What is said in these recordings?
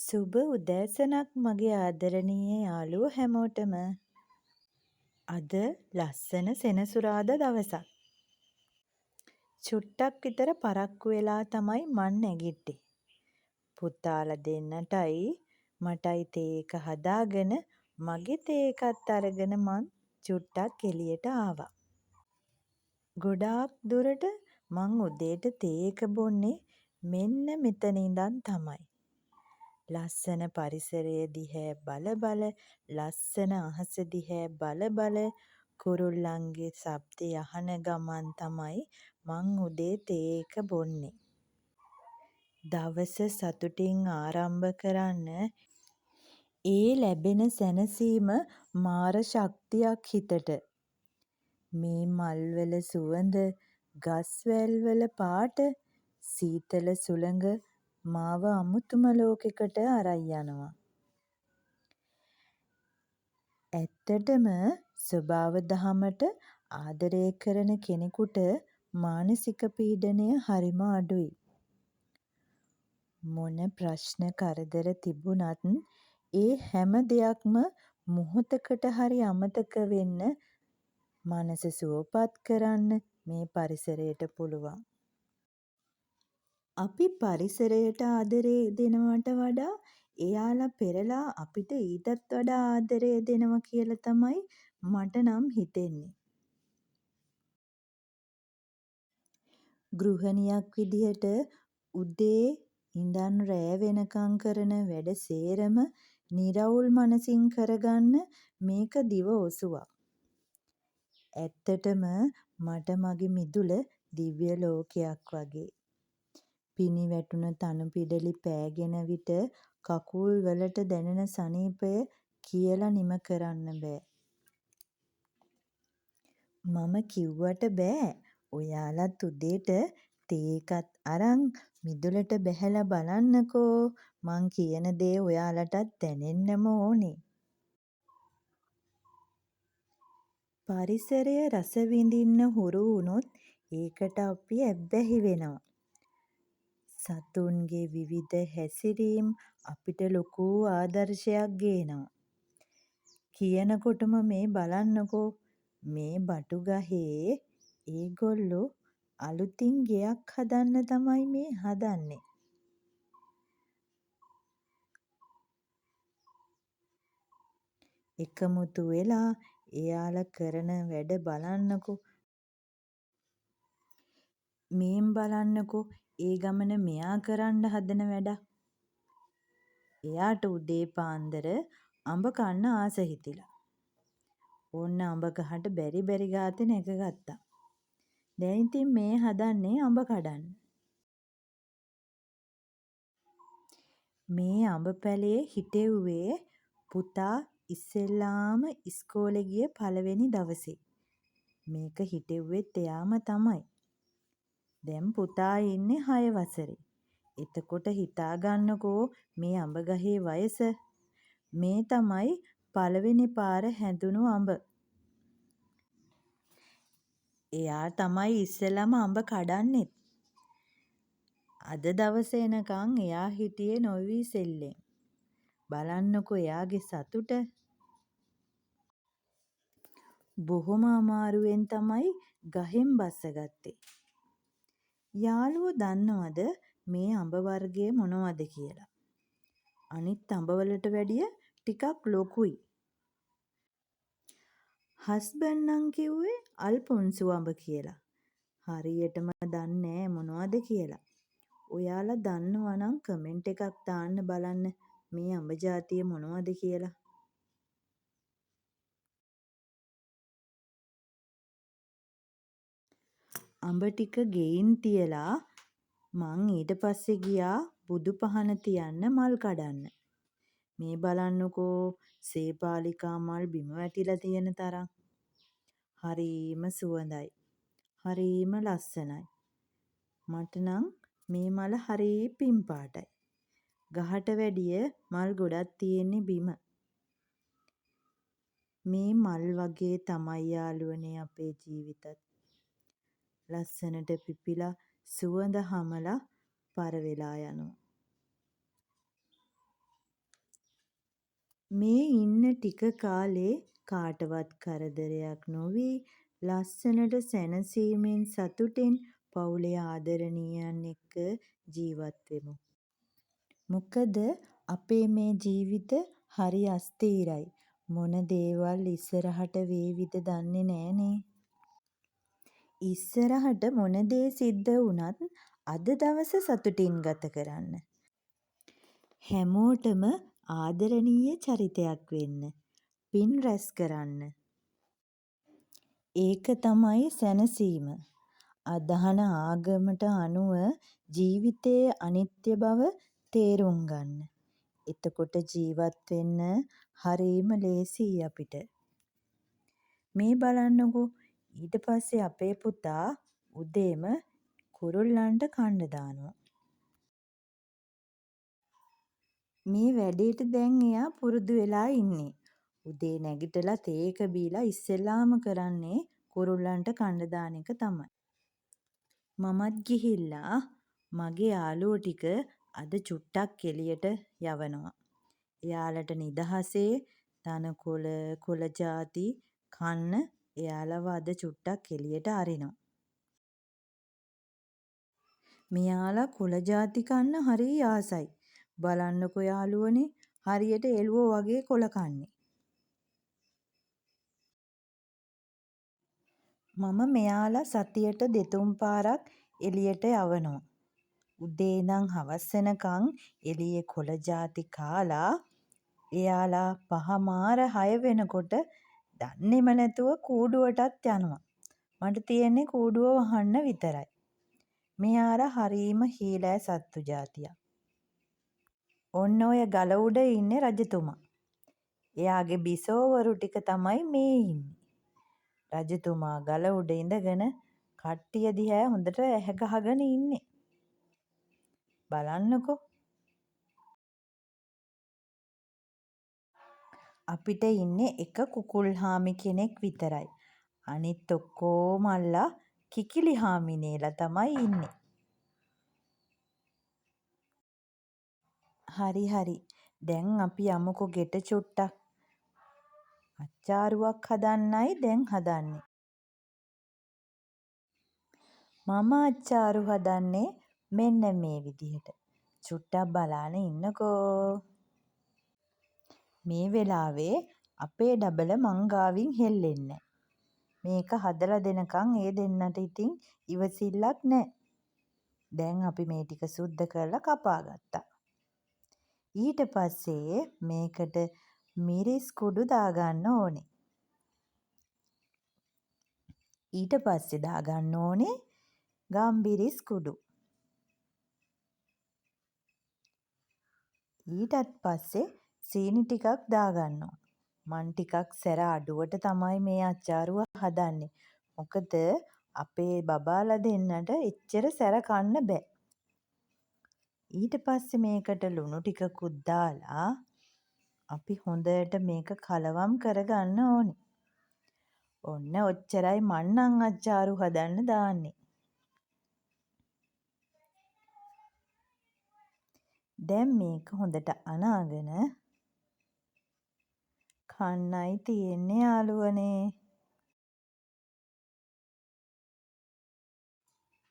සුබ උදෑසනක් මගේ ආදරණීය යාළුවෝ හැමෝටම. අද ලස්සන සෙනසුරාදා දවසක්. චුට්ටක් විතර පරක්කු වෙලා තමයි මං නැගිට්ටේ. පුතාලා දෙන්නටයි මටයි තේ එක හදාගෙන මගේ තේ එකත් අරගෙන මං චුට්ටක් එළියට ආවා. ගොඩාක් දුරට මං උදේට තේ එක බොන්නේ මෙන්න මෙතන ඉඳන් තමයි. ලස්සන පරිසරය දිහා බල බල, ලස්සන අහස දිහා බල බල, කුරුල්ලන්ගේ ශබ්දය අහන ගමන් තමයි මං උදේ තේ එක බොන්නේ. දවස සතුටින් ආරම්භ කරන්න ඒ ලැබෙන සැනසීම මාර ශක්තියක් හිතට. මේ මල්වල සුවඳ, ගස් වැල්වල පාට, සීතල සුළඟ මාව අමුතුම ලෝකෙකට අරන් යනවා. ඇත්තටම ස්වභාව දහමට ආදරය කරන කෙනෙකුට මානසික පීඩනය හරිම අඩුයි. මොන ප්‍රශ්න කරදර තිබුණත් ඒ හැම දෙයක්ම මොහොතකට හරි අමතක වෙන්න, මනස සුවපත් කරන්න මේ පරිසරයට පුළුවන්. අපි පරිසරයට ආදරේ දෙනවට වඩා එයාලා පෙරලා අපිට ඊටත් වඩා ආදරේ දෙනවා කියලා තමයි මට නම් හිතෙන්නේ. ගෘහණියක් විදිහට උදේ ඉඳන් රෑ වෙනකම් කරන වැඩ සේරම නිරවුල් මනසින් කරගන්න මේක දිව ඔසුවක්. ඇත්තටම මට මගේ මිදුල දිව්‍ය ලෝකයක් වගේ. පිනි වැටුන තනු පිඩලි පෑගෙන විට කකුල් වලට දැනෙන සනීපය කියලා නිම කරන්න බෑ. මම කිව්වට බෑ ඔයාලත් උදේට තේ එකත් අරන් මිදුලට බැහැලා බලන්නකෝ. මං කියන දේ ඔයාලටත් දැනෙන්නම ඕනේ. පරිසරය රස විඳින්න හුරු වුණොත් ඒකට අපි ඇබ්බැහි වෙනවා. සතුන්ගේ විවිධ හැසිරීම් අපිට ලොකු ආදර්ශයක් ගේනවා. කියනකොටම මේ බලන්නකෝ, මේ බටු ගහේ ඒගොල්ලෝ අලුතින් ගෙයක් හදන්න තමයි මේ හදන්නේ. එකමුතු වෙලා එයාලා කරන වැඩ බලන්නකෝ. මේන් බලන්නකෝ ඒ ගමන මෙයා කරන්න හදන වැඩක්. එයාට උදේ පාන්දර අඹ කන්න ආස හිතිලා. ඕන්න අඹ ගහට බැරි බැරි ගාතේ නැගගත්තා. දැන් ඉතින් මේ හදන්නේ අඹ කඩන්න. මේ අඹ පැලේ හිටෙව්වේ පුතා ඉස්සෙල්ලාම ඉස්කෝලේ ගිය පළවෙනි දවසේ. මේක හිටෙව්වෙත් එයාම තමයි. දැන් පුතා ඉන්නේ 6 වසරේ. එතකොට හිතා ගන්නකෝ මේ අඹ ගහේ වයස. මේ තමයි පළවෙනි පාර හැදුණු අඹ. එයා තමයි ඉස්සෙල්ලාම අඹ කඩන්නෙත්. අද දවසේ එනකන් එයා හිටියේ නොඉවීසෙල්ලෙන්. බලන්නකෝ එයාගේ සතුට. බොහොම අමාරුවෙන් තමයි ගහෙන් බස්සගත්තේ. යාළුවෝ දන්නවද මේ අඹ වර්ගය මොනවද කියලා? අනිත් අඹ වලට වැඩිය ටිකක් ලොකුයි. හස්බන්ඩ් නම් කිව්වේ අල්පොන්සු අඹ කියලා. හරියටම දන්නේ නෑ මොනවද කියලා. ඔයාලා දන්නවා නම් කමෙන්ට් එකක් දාන්න බලන්න මේ අඹ ජාතිය මොනවද කියලා. අඹ ටික ගෙයින් තියලා මං ඊට පස්සේ ගියා බුදු පහන තියන්න මල් කඩන්න. මේ බලන්නකෝ සේපාලිකා මල් බිම වැටිලා තියෙන තරම්. හරීම සුවඳයි. හරීම ලස්සනයි. මට නම් මේ මල හරී පිං පාටයි. ගහට වැඩිය මල් ගොඩක් තියෙන්නේ බිම. මේ මල් වගේ තමයි යාළුවනේ අපේ ජීවිතත්. ලස්සනට පිපිලා සුවඳ හමලා පර වෙලා යනවා. මේ ඉන්න ටික කාලේ කාටවත් කරදරයක් නොවී ලස්සනට සැනසීමෙන් සතුටෙන් පවුලේ ආදරණීයයන් එක්ක ජීවත් වෙමු. මොකද අපේ මේ ජීවිත හරි අස්තීරයි. මොන දේවල් ඉස්සරහට වේවිද දන්නේ නෑනේ. ඉස්සරහට මොන දේ සිද්ධ වුණත් අද දවස සතුටින් ගත කරන්න. හැමෝටම ආදරණීය චරිතයක් වෙන්න. පින් රැස් කරන්න. ඒක තමයි සැනසීම. අදහන ආගමට අනුව ජීවිතයේ අනිත්‍ය බව තේරුම් ගන්න. එතකොට ජීවත් වෙන්න හරීම ලේසියි අපිට. මේ බලන්නකෝ ඊට පස්සේ අපේ පුතා උදේම කුරුල්ලන්ට කන්න දානවා. මේ වැඩේට දැන් එයා පුරුදු වෙලා ඉන්නේ. උදේ නැගිටලා තේ එක බීලා ඉස්සෙල්ලාම කරන්නේ කුරුල්ලන්ට කන්න දාන එක තමයි. මමත් ගිහිල්ලා මගේ යාළුවෝ ටික අද චුට්ටක් එළියට යවනවා. එයාලට නිදහසේ තනකොළ කොළ ಜಾති කන්න එයාලව අද චුට්ටක් එළියට අරිනවා. මෙයාලා කොළ ಜಾති කන්න හරි ආසයි. බලන්නකෝ යාළුවනේ හරියට එළුවෝ වගේ කොළ කන්නේ. මම මෙයාලා සතියට දෙතුන් පාරක් එළියට යවනවා. උදේ ඉඳන් හවස වෙනකන් එළියේ කොළ ಜಾති කාලා එයාලා 5 මාර 6 වෙනකොට දන්නේම නැතුව කූඩුවටත් යනවා. මට තියෙන්නේ කූඩුව වහන්න විතරයි. මෙයාලා හරීම හීලෑ සත්තු జాතියක්. ඔන්න ඔය ගල උඩ ඉන්නේ රජතුමා. එයාගේ බිසෝවරු ටික තමයි මේ ඉන්නේ. රජතුමා ගල උඩ ඉඳගෙන කට්ටිය දිහා හොඳට ඇහැ ගහගෙන ඉන්නේ. බලන්නකෝ. අපිට ඉන්නේ එක කුකුල්හාමි කෙනෙක් විතරයි. අනිත් ඔක්කොමල්ලා කිකිලිහාමිනේලා තමයි ඉන්නේ. හරි. දැන් අපි යමුකෝ ගෙට චුට්ටක්. අච්චාරුවක් හදන්නයි දැන් හදන්නේ. මම අච්චාරු හදන්නේ මෙන්න මේ විදිහට. චුට්ටක් බලාන ඉන්නකෝ. මේ වෙලාවේ අපේ ඩබල මං ගාවින් හෙල්ලෙන්නේ. මේක හදලා දෙනකන් ඒ දෙන්නට ඉතින් ඉවසිල්ලක් නෑ. දැන් අපි මේ ටික සුද්ධ කරලා කපා ගත්තා. ඊට පස්සේ මේකට මිරිස් කුඩු දාගන්න ඕනේ. ඊට පස්සේ දාගන්න ඕනේ ගම්බිරිස් කුඩු. ඊටත් පස්සේ සීනි ටිකක් දාගන්නවා. මං ටිකක් සැර අඩුවට තමයි මේ අච්චාරුව හදන්නේ. මොකද අපේ බබාලා දෙන්නට එච්චර සැර කන්න බෑ. ඊට පස්සේ මේකට ලුණු ටිකකුත් දාලා අපි හොඳට මේක කලවම් කරගන්න ඕනේ. ඔන්න ඔච්චරයි මං නම් අච්චාරු හදන්න දාන්නේ. දැන් මේක හොඳට අනාගෙන කන්නයි තියෙන්නේ යාළුවනේ.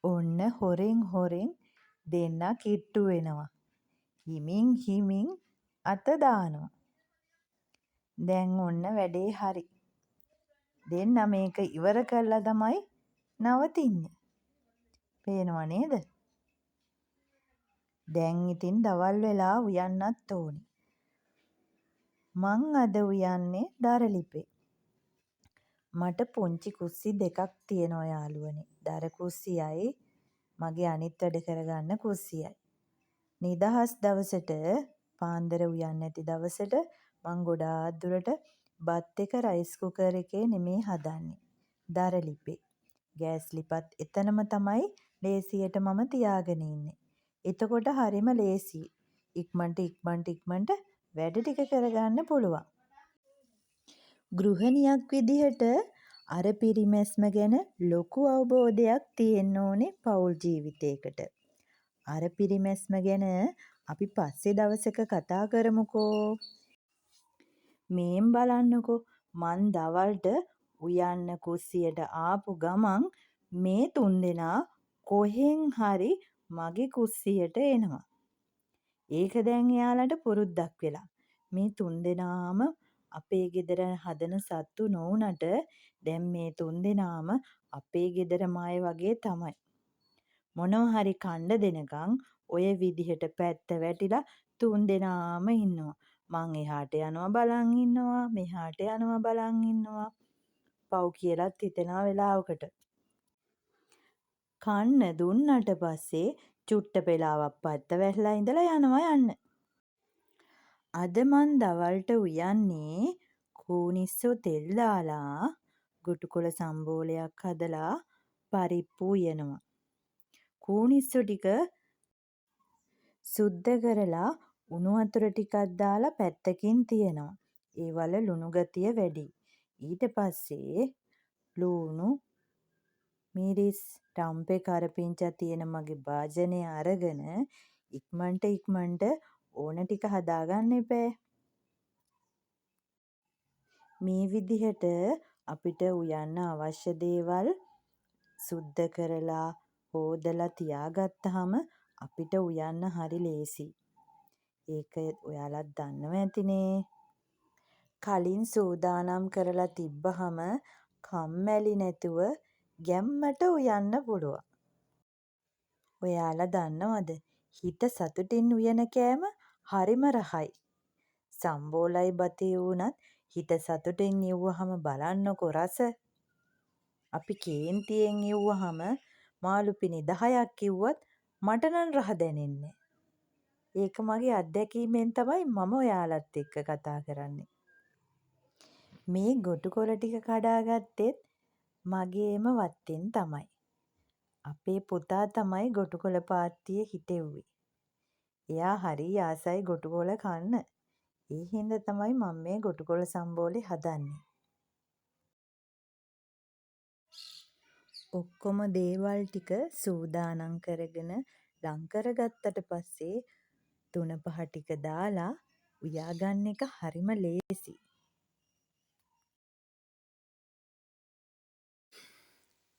ඔන්න හොරෙන් දෙන්නා කිට්ටු වෙනවා. හිමින් අත දානවා. දැන් ඔන්න වැඩේ හරි. දෙන්න මේක ඉවර කරලා තමයි නවතින්නේ. පේනව නේද? දැන් ඉතින් දවල් වෙලා උයන්නත් ඕනි. මං අද උයන්නේ දරලිපේ. මට පුංචි කුස්සි දෙකක් තියෙනවා යාළුවනේ. දර කුස්සියයි මගේ අනිත් වැඩ කරගන්න කුස්සියයි. නිදහස් දවසට පාන්දර උයන්නේ නැති දවසට මං ගොඩාක් දුරට බත් එක රයිස් කුකර් එකේ නෙමේ හදන්නේ. දරලිපේ. ගෑස් ලිපත් එතනම තමයි ලේසියට මම තියාගෙන ඉන්නේ. එතකොට හරිම ලේසි. ඉක්මනට වැඩ ටික කරගන්න පුළුවන්. ගෘහණියක් විදිහට අර පිරිමැස්ම ගැන ලොකු අවබෝධයක් තියෙන්න ඕනේ පෞල් ජීවිතයකට. අර පිරිමැස්ම ගැන අපි පස්සේ දවසක කතා කරමුකෝ. මේන් බලන්නකෝ මං දවල්ට උයන්න කුස්සියට ආපු ගමන් මේ තුන්දෙනා කොහෙන් හරි මගේ කුස්සියට එනවා. ඒක දැන් එයාලට පුරුද්දක් වෙලා. මේ තුන්දෙනාම අපේ ගෙදර හදන සත්තු නොවුනට දැන් මේ තුන්දෙනාම අපේ ගෙදරම අය වගේ තමයි. මොනවා හරි කන්න දෙනකන් ඔය විදිහට පැත්ත වැටිලා තුන්දෙනාම ඉන්නවා. මං එහාට යනවා බලන් ඉන්නවා මෙහාට යනවා බලන් ඉන්නවා. පව් කියලාත් හිතෙනවා වෙලාවකට. කන්න දුන්නට පස්සේ චුට්ට වෙලාවක් පැත්ත වැටලා ඉඳලා යන්න. අද මං දවල්ට උයන්නේ කූනිස්සෝ තෙල් දාලා ගොටුකොළ සම්බෝලයක් හදලා පරිප්පු උයනවා. කූනිස්සෝ ටික සුද්ද කරලා උණු වතුර ටිකක් දාලා පැත්තකින් තියනවා. ඒවල ලුණු ගතිය වැඩි. ඊට පස්සේ ලූණු මිරිස් රම්පේ කරපිංචා තියෙන මගේ භාජනය අරගෙන ඉක්මනට ඕන ටික හදාගන්න එපෑ. මේ විදිහට අපිට උයන්න අවශ්‍ය දේවල් සුද්ධ කරලා හෝදලා තියාගත්තාම අපිට උයන්න හරි ලේසි. ඒක ඔයාලත් දන්නව ඇතිනේ. කලින් සූදානම් කරලා තිබ්බහම කම්මැලි නැතුව ගැම්මට උයන්න පුළුවන්. ඔයාලා දන්නවද? හිත සතුටින් උයන කෑම හරිම රහයි. සම්බෝලයි බතේ වුණත් හිත සතුටින් ඉව්වහම බලන්නකො රස. අපි කේන්තියෙන් ඉව්වහම මාළු පිණි 10ක් කිව්වත් මට නම් රහ දැනෙන්නේ. ඒක මගේ අත්දැකීමෙන් තමයි මම ඔයාලත් එක්ක කතා කරන්නේ. මේ ගොටුකොළ ටික කඩාගත්තෙත් මගේම වත්තෙන් තමයි. අපේ පුතා තමයි ගොටුකොළ පාත්තියේ හිටෙව්වේ. එයා හරි ආසයි ගොටුකොළ කන්න. ඒ හින්දා තමයි මම මේ ගොටුකොළ සම්බෝලේ හදන්නේ. ඔක්කොම දේවල් ටික සූදානම් කරගෙන ලං කරගත්තට පස්සේ 3-5 ටික දාලා උයාගන්න එක හරිම ලේසි.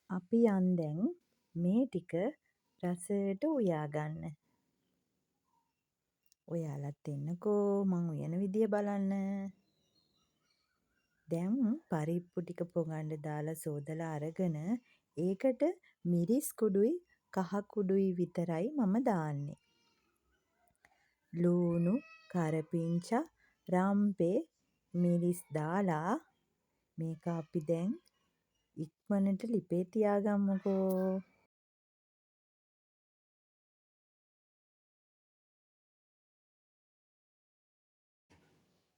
අපි දැන් මේ ටික රසයට උයාගන්න. ඔයාලත් එන්නකෝ මං උයන විදිය බලන්න. දැන් පරිප්පු ටික පොඟන්න දාලා සෝදලා අරගෙන ඒකට මිරිස් කුඩුයි කහ කුඩුයි විතරයි මම දාන්නේ. ලූණු කරපිංචා රම්පේ මිරිස් දාලා මේක අපි දැන් ඉක්මනට ලිපේ තියාගමුකෝ.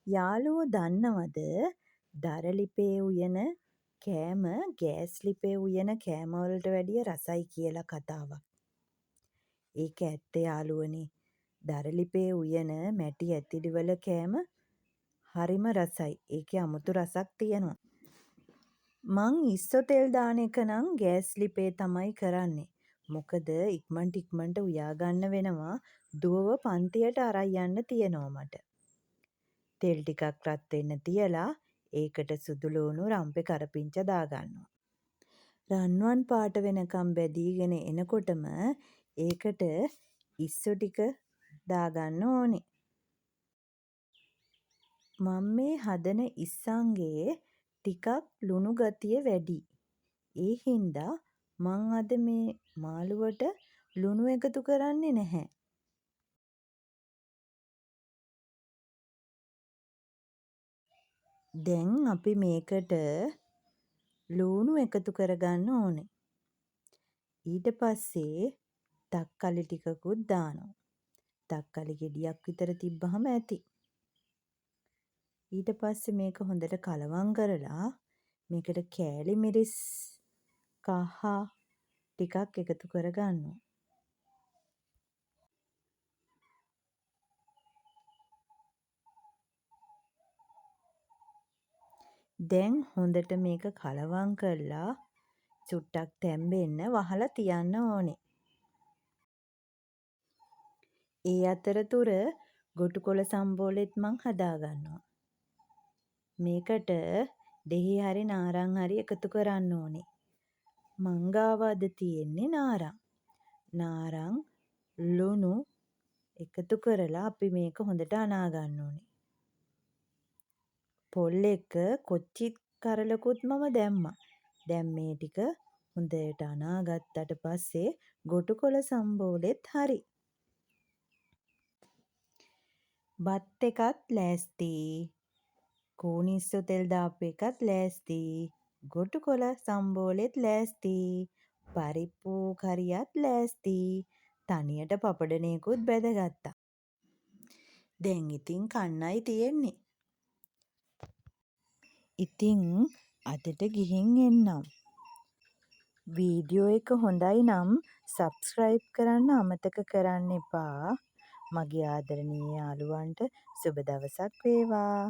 යාළුවෝ දන්නවද දර ලිපේ උයන කෑම ගෑස් ලිපේ උයන කෑම වලට වැඩිය රසයි කියලා කතාවක්. ඒක ඇත්ත යාළුවනේ. දර ලිපේ උයන මැටි ඇතිරිවල කෑම හරිම රසයි. ඒකේ අමුතු රසක් තියෙනවා. මං ඉස්සෝ තෙල් දාන එක නම් ගෑස් ලිපේ තමයි කරන්නේ. මොකද ඉක්මනට උයාගන්න වෙනවා. දුවව පන්තියට අරන් යන්න තියෙනවා මට. තෙල් ටිකක් රත් වෙන්න තියලා ඒකට සුදු ලූණු රම්පේ කරපිංචා දාගන්නවා. රන්වන් පාට වෙනකම් බැදීගෙන එනකොටම ඒකට ඉස්සෝ ටික දාගන්න ඕනේ. මම මේ හදන ඉස්සන්ගේ ටිකක් ලුණු ගතිය වැඩි. ඒ හින්දා මං අද මේ මාළුවට ලුණු එකතු කරන්නේ නැහැ. දැන් අපි මේකට ලූණු එකතු කරගන්න ඕනේ. ඊට පස්සේ තක්කලි ටිකකුත් දානවා. තක්කලි ගෙඩියක් විතර තිබ්බහම ඇති. ඊට පස්සේ මේක හොඳට කලවම් කරලා මේකට කෑලි මිරිස් කහ ටිකක් එකතු කරගන්නවා. දැන් හොඳට මේක කලවම් කරලා චුට්ටක් තැම්බෙන්න වහලා තියන්න ඕනේ. ඒ අතරතුර ගොටුකොළ සම්බෝලෙත් මං හදාගන්නවා. මේකට දෙහි හරි නාරං හරි එකතු කරන්න ඕනේ. මං ගාව අද තියෙන්නේ නාරං. නාරං ලුණු එකතු කරලා අපි මේක හොඳට අනා ගන්න ඕනේ. පොල් එක කොච්චි කරලකුත් මම දැම්මා. දැන් මේ ටික හොඳට අනා ගත්තට පස්සේ ගොටුකොළ සම්බෝලෙත් හරි. බත් එකත් ලෑස්ති. කූනිස්සු තෙල් දාපු එකත් ලෑස්ති. ගොටුකොළ සම්බෝලෙත් ලෑස්ති. පරිප්පු කරියත් ලෑස්ති. තනියට පපඩනයකුත් බැදගත්තා. දැන් ඉතින් කන්නයි තියෙන්නේ. ඉතින් අදට ගිහින් එන්නම්. වීඩියෝ එක හොඳයි නම් සබ්ස්ක්‍රයිබ් කරන්න අමතක කරන්න එපා. මගේ ආදරණීය යාළුවන්ට සුබ දවසක් වේවා.